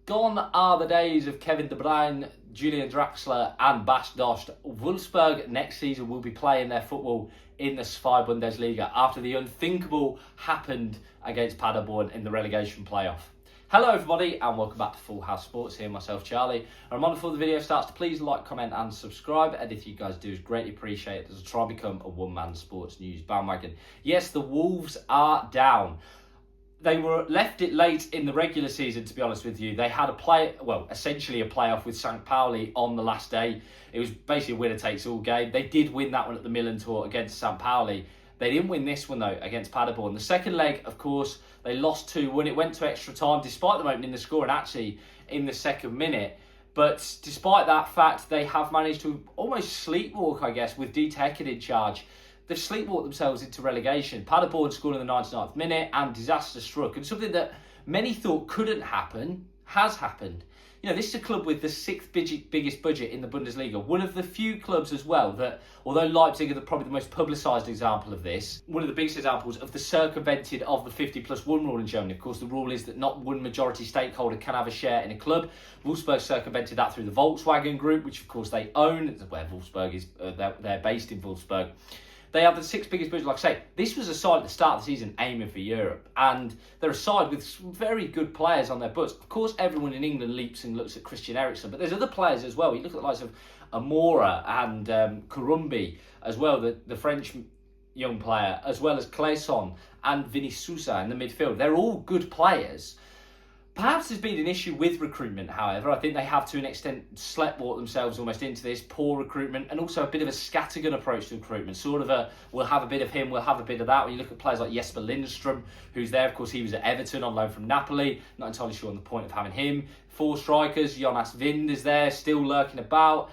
Gone are the days of Kevin De Bruyne, Julian Draxler and Bas Dost. Wolfsburg next season will be playing their football in the VFL Bundesliga after the unthinkable happened against Paderborn in the relegation playoff. Hello everybody and welcome back to Full House Sports. Here myself Charlie. And before the video starts, please like, comment and subscribe, and if you guys do, is greatly appreciated as I try to become a one-man sports news bandwagon. Yes, the Wolves are down. They were left it late in the regular season, to be honest with you. They had essentially a playoff with St. Pauli on the last day. It was basically a winner-takes-all game. They did win that one at the Milan Tour against St. Pauli. They didn't win this one, though, against Paderborn. The second leg, of course, they lost 2-1. It went to extra time, despite them opening the score and actually in the second minute. But despite that fact, they have managed to almost sleepwalk, I guess, with Dieter Hecking in charge. They've sleepwalked themselves into relegation. Paderborn scored in the 99th minute and disaster struck. And something that many thought couldn't happen has happened. You know, this is a club with the sixth biggest budget in the Bundesliga. One of the few clubs as well that, although Leipzig are probably the most publicised example of this, one of the biggest examples of the circumvented of the 50+1 rule in Germany. Of course, the rule is that not one majority stakeholder can have a share in a club. Wolfsburg circumvented that through the Volkswagen group, which of course they own. It's where Wolfsburg is, they're based in Wolfsburg. They have the sixth biggest budget. Like I say, this was a side at the start of the season aiming for Europe. And they're a side with some very good players on their books. Of course, everyone in England leaps and looks at Christian Eriksen. But there's other players as well. You look at the likes of Amora and Kurumbi as well, the French young player, as well as Clayson and Vinicius in the midfield. They're all good players. Perhaps there's been an issue with recruitment, however. I think they have, to an extent, sleptwalked themselves almost into this poor recruitment and also a bit of a scattergun approach to recruitment. Sort of we'll have a bit of him, we'll have a bit of that. When you look at players like Jesper Lindström, who's there, of course, he was at Everton on loan from Napoli. Not entirely sure on the point of having him. Four strikers, Jonas Wind is there, still lurking about.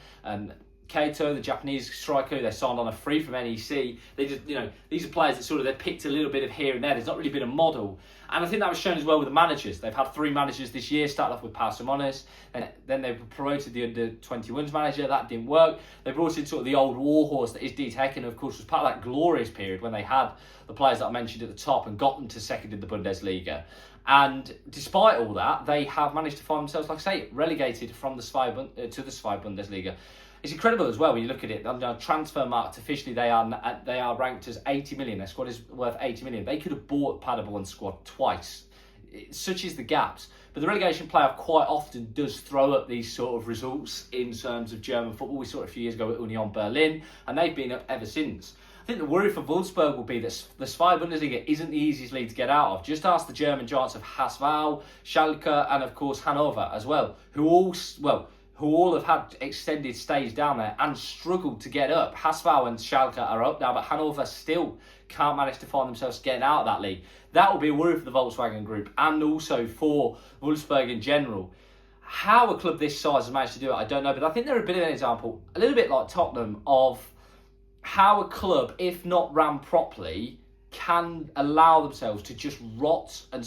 Kato, the Japanese striker, they signed on a free from NEC. They just, these are players that they picked a little bit of here and there. There's not really been a model. And I think that was shown as well with the managers. They've had three managers this year, started off with Pau Simonis, and then they promoted the under-21s manager. That didn't work. They brought in the old warhorse that is Dieter Hecking, of course, was part of that glorious period when they had the players that I mentioned at the top and got them to second in the Bundesliga. And despite all that, they have managed to find themselves, like I say, relegated from the to the VFL Bundesliga. It's incredible as well when you look at it. On transfer market, officially they are ranked as 80 million. Their squad is worth 80 million. They could have bought Paderborn squad twice. Such is the gaps. But the relegation playoff quite often does throw up these sort of results in terms of German football. We saw it a few years ago at Union Berlin, and they've been up ever since. I think the worry for Wolfsburg will be that the VFL Bundesliga isn't the easiest league to get out of. Just ask the German giants of HSV, Schalke, and of course Hanover as well, who all have had extended stays down there and struggled to get up. HSV and Schalke are up now, but Hanover still can't manage to find themselves getting out of that league. That will be a worry for the Volkswagen group and also for Wolfsburg in general. How a club this size has managed to do it, I don't know, but I think they're a bit of an example, a little bit like Tottenham, of how a club, if not run properly, can allow themselves to just rot and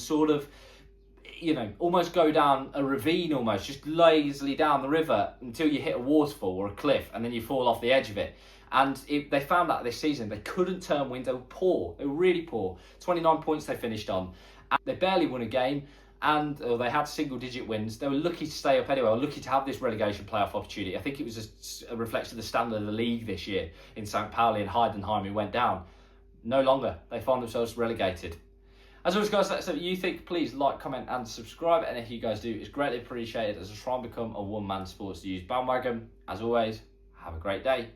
almost go down a ravine, almost just lazily down the river until you hit a waterfall or a cliff and then you fall off the edge of it. And they found that this season. They couldn't turn wind. They were poor. They were really poor. 29 points they finished on. And they barely won a game, and they had single-digit wins. They were lucky to stay up anyway, or lucky to have this relegation playoff opportunity. I think it was a reflection of the standard of the league this year in St. Pauli and Heidenheim, who went down. No longer. They find themselves relegated. As always, guys, let us know what you think. Please like, comment and subscribe. And if you guys do, it's greatly appreciated as I try and become a one-man sports news bandwagon. As always, have a great day.